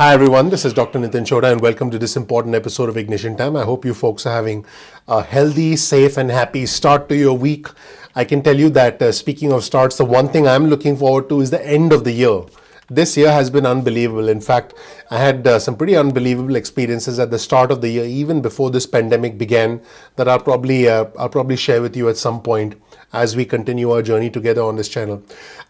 Hi everyone, this is Dr. Nitin Chhoda and welcome to this important episode of Ignition Time. I hope you folks are having a healthy, safe and happy start to your week. I can tell you that speaking of starts, the one thing I'm looking forward to is the end of the year. This year has been unbelievable. In fact, I had some pretty unbelievable experiences at the start of the year, even before this pandemic began, that I'll probably share with you at some point as we continue our journey together on this channel.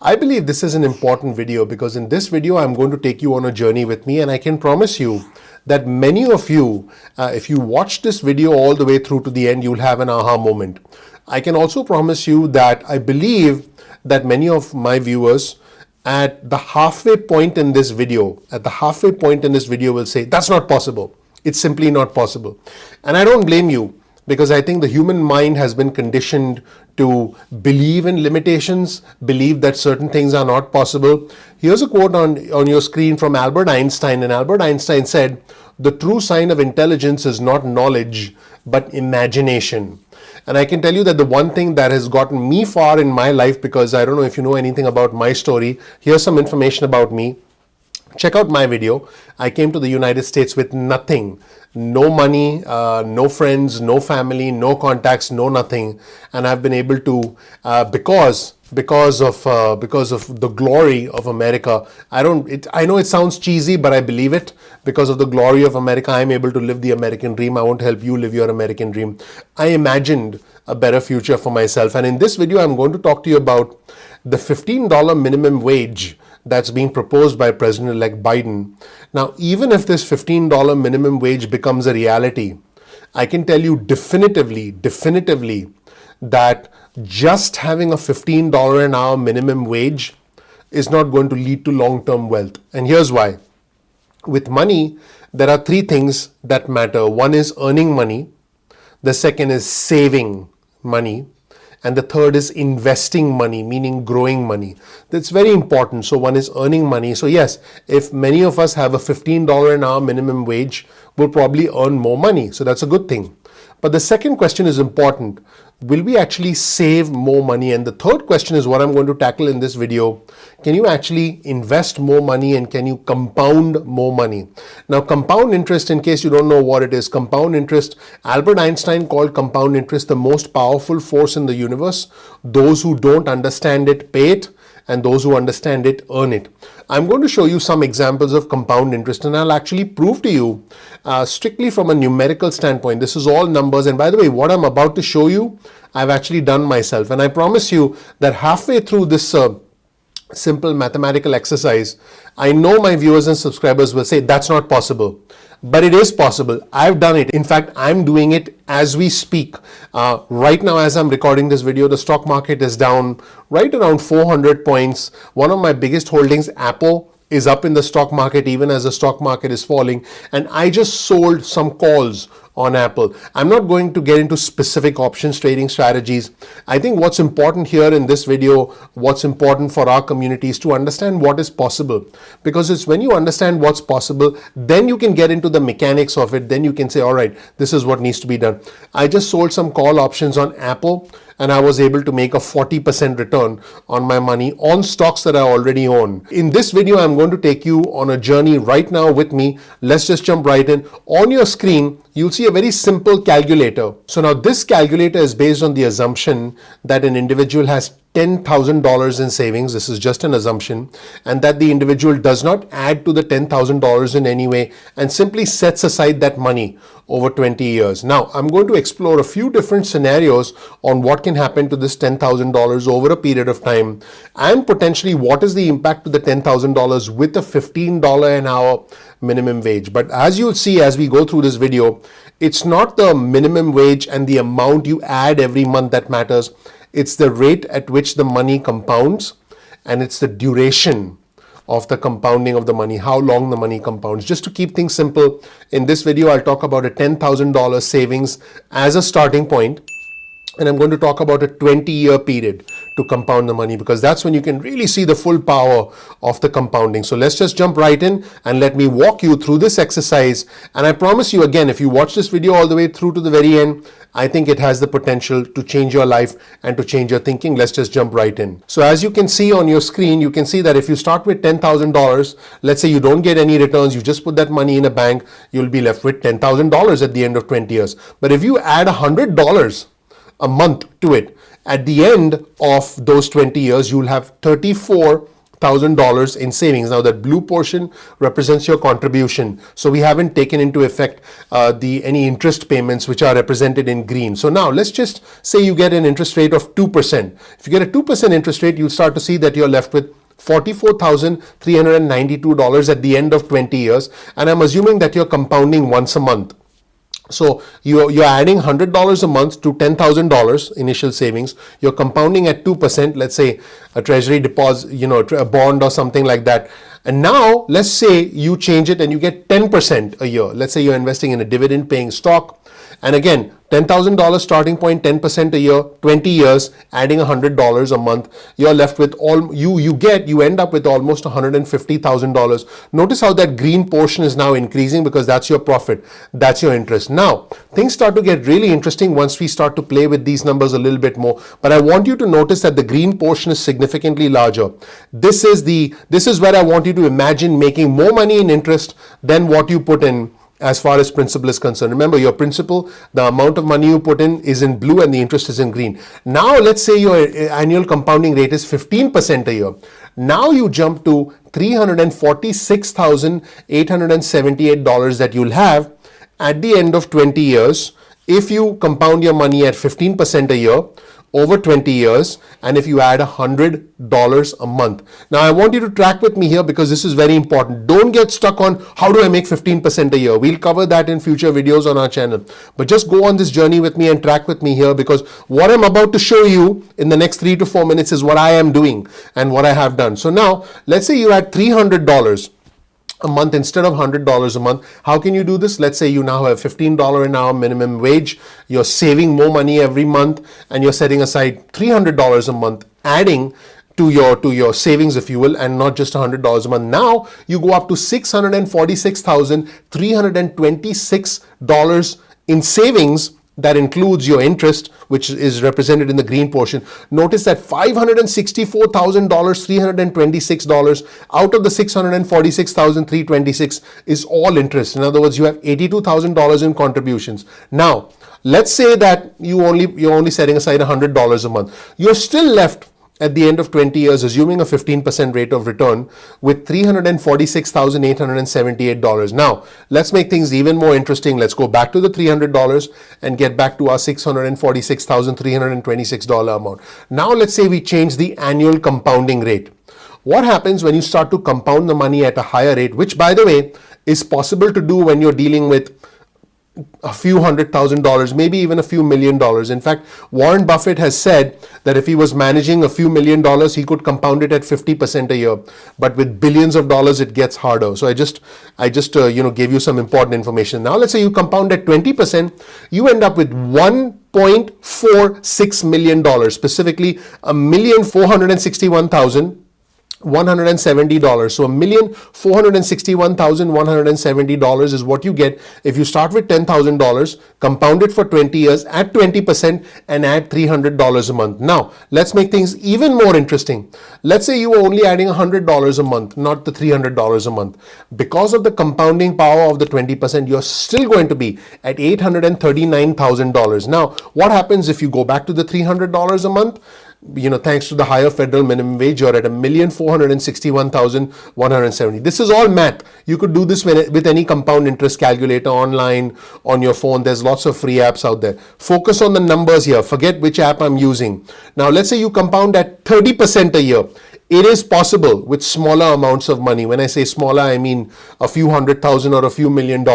I believe this is an important video because in this video, I'm going to take you on a journey with me, and I can promise you that many of you, if you watch this video all the way through to the end, you'll have an aha moment. I can also promise you that I believe that many of my viewers at the halfway point in this video, will say, that's not possible. It's simply not possible. And I don't blame you, because I think the human mind has been conditioned to believe in limitations, believe that certain things are not possible. Here's a quote on your screen from Albert Einstein, and Albert Einstein said, "The true sign of intelligence is not knowledge, but imagination." And I can tell you that the one thing that has gotten me far in my life, because I don't know if you know anything about my story, here's some information about me. Check out my video. I came to the United States with nothing, no money, no friends, no family, no contacts, no nothing, and I've been able to, because of the glory of America. I know it sounds cheesy, but I believe it. Because of the glory of America, I'm able to live the American dream. I want to help you live your American dream. I imagined a better future for myself, and in this video, I'm going to talk to you about the $15 minimum wage that's being proposed by President-elect Biden. Now, even if this $15 minimum wage becomes a reality, I can tell you definitively that just having a $15 an hour minimum wage is not going to lead to long-term wealth. And here's why. With money, there are three things that matter. One is earning money. The second is saving money. And the third is investing money, meaning growing money. That's very important. So one is earning money. So yes, if many of us have a $15 an hour minimum wage, we'll probably earn more money. So that's a good thing. But the second question is important. Will we actually save more money? And the third question is what I'm going to tackle in this video. Can you actually invest more money and can you compound more money? Now, compound interest, in case you don't know what it is, compound interest, Albert Einstein called compound interest the most powerful force in the universe. Those who don't understand it, pay it, and those who understand it, earn it. I'm going to show you some examples of compound interest, and I'll actually prove to you strictly from a numerical standpoint. This is all numbers, and by the way, what I'm about to show you, I've actually done myself, and I promise you that halfway through this simple mathematical exercise, I know my viewers and subscribers will say that's not possible. But it is possible. I've done it. In fact, I'm doing it as we speak. Right now, as I'm recording this video, the stock market is down right around 400 points. One of my biggest holdings, Apple, is up in the stock market even as the stock market is falling. And I just sold some calls on Apple. I'm not going to get into specific options trading strategies. I think what's important here in this video, what's important for our community is to understand what is possible. Because it's when you understand what's possible, then you can get into the mechanics of it. Then you can say, all right, this is what needs to be done. I just sold some call options on Apple, and I was able to make a 40% return on my money on stocks that I already own. In this video, I'm going to take you on a journey right now with me. Let's just jump right in. On your screen, you'll see a very simple calculator. So now this calculator is based on the assumption that an individual has $10,000 in savings. This is just an assumption, and that the individual does not add to the $10,000 in any way and simply sets aside that money over 20 years. Now, I'm going to explore a few different scenarios on what can happen to this $10,000 over a period of time, and potentially what is the impact to the $10,000 with a $15 an hour minimum wage. But as you'll see as we go through this video, it's not the minimum wage and the amount you add every month that matters. It's the rate at which the money compounds, and it's the duration of the compounding of the money, how long the money compounds. Just to keep things simple, in this video, I'll talk about a $10,000 savings as a starting point, and I'm going to talk about a 20-year period. to compound the money, because that's when you can really see the full power of the compounding. So let's just jump right in and let me walk you through this exercise. And I promise you again, if you watch this video all the way through to the very end, I think it has the potential to change your life and to change your thinking. Let's just jump right in. So as you can see on your screen, you can see that if you start with $10,000, let's say you don't get any returns, you just put that money in a bank, you'll be left with $10,000 at the end of 20 years. But if you add $100 a month to it, at the end of those 20 years, you'll have $34,000 in savings. Now that blue portion represents your contribution. So we haven't taken into effect any interest payments, which are represented in green. So now let's just say you get an interest rate of 2%. If you get a 2% interest rate, you'll start to see that you're left with $44,392 at the end of 20 years. And I'm assuming that you're compounding once a month. So you're adding $100 a month to $10,000 initial savings. You're compounding at 2%, let's say a treasury deposit, a bond or something like that. And now let's say you change it and you get 10% a year. Let's say you're investing in a dividend paying stock. And again, $10,000 starting point, 10% a year, 20 years, adding $100 a month, you're left with you end up with almost $150,000. Notice how that green portion is now increasing, because that's your profit, that's your interest. Now, things start to get really interesting once we start to play with these numbers a little bit more. But I want you to notice that the green portion is significantly larger. This is where I want you to imagine making more money in interest than what you put in as far as principal is concerned. Remember, your principal, the amount of money you put in is in blue and the interest is in green. Now, let's say your annual compounding rate is 15% a year. Now you jump to $346,878 that you'll have at the end of 20 years if you compound your money at 15% a year over 20 years, and if you add $100 a month. Now I want you to track with me here, because this is very important. Don't get stuck on how do I make 15% a year. We'll cover that in future videos on our channel. But just go on this journey with me and track with me here, because what I'm about to show you in the next 3 to 4 minutes is what I am doing and what I have done. So now let's say you add $300 a month instead of $100 a month. How can you do this? Let's say you now have $15 an hour minimum wage. You're saving more money every month, and you're setting aside $300 a month, adding to your savings, if you will, and not just $100 a month. Now you go up to $646,326 in savings. That includes your interest, which is represented in the green portion. Notice that $564,326 out of the $646,326 is all interest. In other words, you have $82,000 in contributions. Now, let's say that you're only setting aside $100 a month. You're still left at the end of 20 years, assuming a 15% rate of return, with $346,878. Now, let's make things even more interesting. Let's go back to the $300 and get back to our $646,326 amount. Now, let's say we change the annual compounding rate. What happens when you start to compound the money at a higher rate, which, by the way, is possible to do when you're dealing with a few $100,000, maybe even a few $1 million. In fact, Warren Buffett has said that if he was managing a few $1 million, he could compound it at 50% a year. But with billions of dollars, it gets harder. So I just gave you some important information. Now, let's say you compound at 20%, you end up with $1.46 million, specifically $1,461,170. So $1,461,170 is what you get if you start with $10,000, compound it for 20 years at 20%, and add $300 a month. Now, let's make things even more interesting. Let's say you were only adding $100 a month, not the $300 a month. Because of the compounding power of the 20%, you're still going to be at $839,000. Now, what happens if you go back to the $300 a month? Thanks to the higher federal minimum wage, you're at $1,461,170. This is all math. You could do this with any compound interest calculator online, on your phone. There's lots of free apps out there. Focus on the numbers here. Forget which app I'm using. Now, let's say you compound at 30% a year. It is possible with smaller amounts of money. When I say smaller, I mean a few $100,000 or a few $1 million.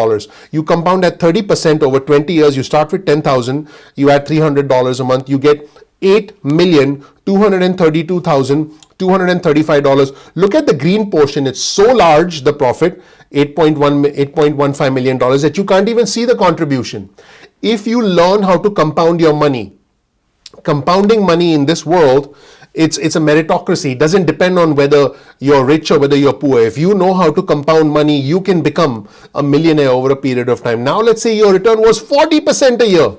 You compound at 30% over 20 years. You start with $10,000. You add $300 a month. You get $8,232,235. Look at the green portion. It's so large, the profit, $8.15 million, that you can't even see the contribution. If you learn how to compound your money compounding money in this world, it's a meritocracy. It doesn't depend on whether you're rich or whether you're poor. If you know how to compound money, you can become a millionaire over a period of time. Now let's say your return was 40% a year.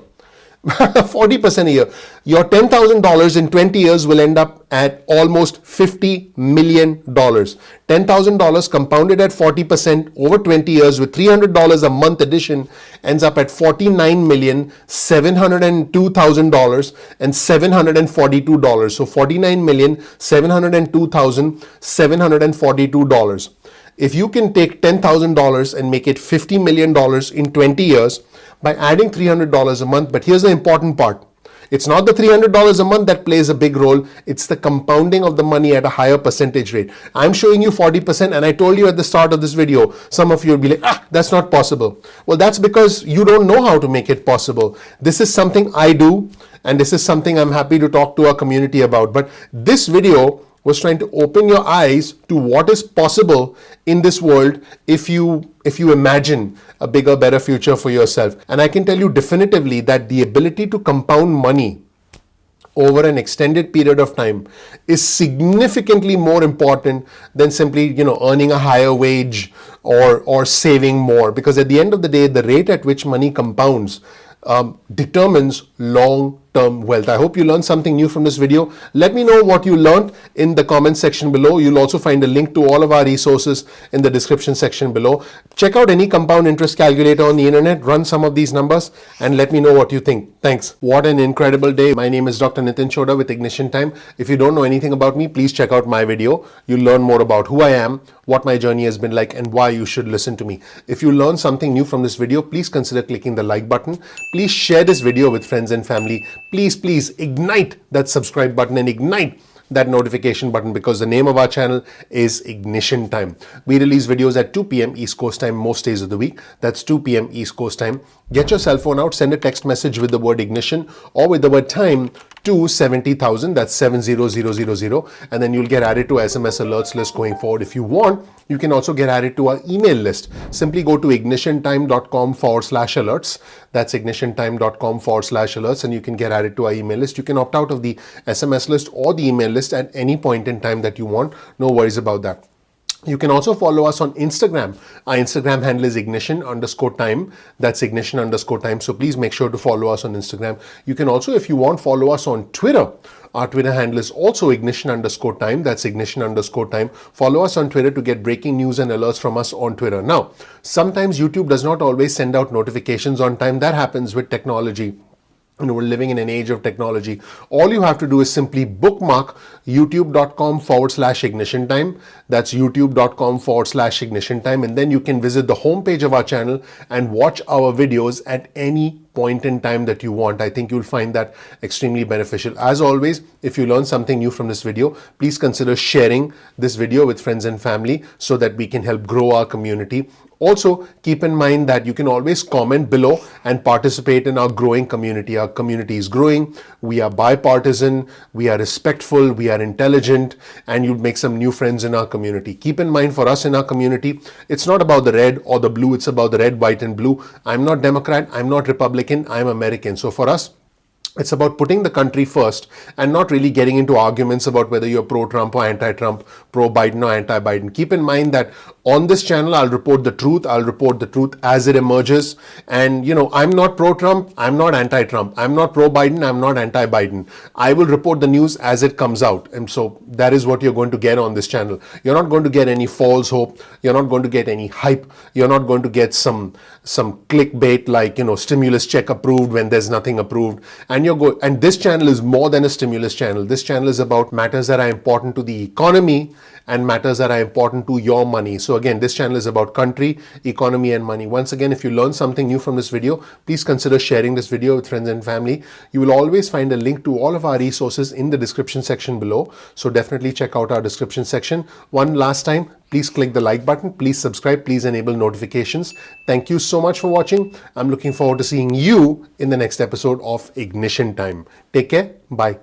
40% a year. Your $10,000 in 20 years will end up at almost $50 million. $10,000 compounded at 40% over 20 years with $300 a month addition ends up at $49,702,000 and $742. So $49,702,742. If you can take $10,000 and make it $50 million in 20 years, by adding $300 a month. But here's the important part. It's not the $300 a month that plays a big role. It's the compounding of the money at a higher percentage rate. I'm showing you 40%, and I told you at the start of this video, some of you will be like, that's not possible. Well, that's because you don't know how to make it possible. This is something I do, and this is something I'm happy to talk to our community about. But this video was trying to open your eyes to what is possible in this world if you imagine a bigger, better future for yourself. And I can tell you definitively that the ability to compound money over an extended period of time is significantly more important than simply, earning a higher wage or saving more. Because at the end of the day, the rate at which money compounds determines long-term wealth. I hope you learned something new from this video. Let me know what you learned in the comment section below. You'll also find a link to all of our resources in the description section below. Check out any compound interest calculator on the internet, run some of these numbers, and let me know what you think. Thanks. What an incredible day. My name is Dr. Nitin Chhoda with Ignition Time. If you don't know anything about me, please check out my video. You'll learn more about who I am, what my journey has been like, and why you should listen to me. If you learned something new from this video, please consider clicking the like button. Please share this video with friends and family. Please ignite that subscribe button and ignite that notification button, because the name of our channel is Ignition Time. We release videos at 2 p.m. East Coast time most days of the week. That's 2 p.m. East Coast time. Get your cell phone out, send a text message with the word ignition or with the word time to 70,000, that's 70000, and then you'll get added to SMS alerts list going forward. If you want, you can also get added to our email list. Simply go to ignitiontime.com/alerts. That's ignitiontime.com/alerts, and you can get added to our email list. You can opt out of the SMS list or the email list at any point in time that you want. No worries about that. You can also follow us on Instagram. Our Instagram handle is ignition_time. That's ignition_time. So please make sure to follow us on Instagram. You can also, if you want, follow us on Twitter. Our Twitter handle is also ignition_time. That's ignition_time. Follow us on Twitter to get breaking news and alerts from us on Twitter. Now, sometimes YouTube does not always send out notifications on time. That happens with technology. We're living in an age of technology. All you have to do is simply bookmark youtube.com/ignition time. That's youtube.com/ignition time. And then you can visit the homepage of our channel and watch our videos at any point in time that you want. I think you'll find that extremely beneficial. As always, if you learn something new from this video, please consider sharing this video with friends and family so that we can help grow our community. Also, keep in mind that you can always comment below and participate in our growing community. Our community is growing. We are bipartisan. We are respectful. We are intelligent, and you'll make some new friends in our community. Keep in mind, for us in our community, it's not about the red or the blue. It's about the red, white, and blue. I'm not Democrat. I'm not Republican. I'm American. So for us, it's about putting the country first and not really getting into arguments about whether you're pro-Trump or anti-Trump, pro-Biden or anti-Biden. Keep in mind that on this channel, I'll report the truth. I'll report the truth as it emerges. And, I'm not pro-Trump. I'm not anti-Trump. I'm not pro-Biden. I'm not anti-Biden. I will report the news as it comes out. And so that is what you're going to get on this channel. You're not going to get any false hope. You're not going to get any hype. You're not going to get some clickbait like, stimulus check approved when there's nothing approved. And this channel is more than a stimulus channel. This channel is about matters that are important to the economy and matters that are important to your money. So again, this channel is about country, economy, and money. Once again, if you learned something new from this video, please consider sharing this video with friends and family. You will always find a link to all of our resources in the description section below. So definitely check out our description section. One last time, please click the like button. Please subscribe. Please enable notifications. Thank you so much for watching. I'm looking forward to seeing you in the next episode of Ignition Time. Take care. Bye.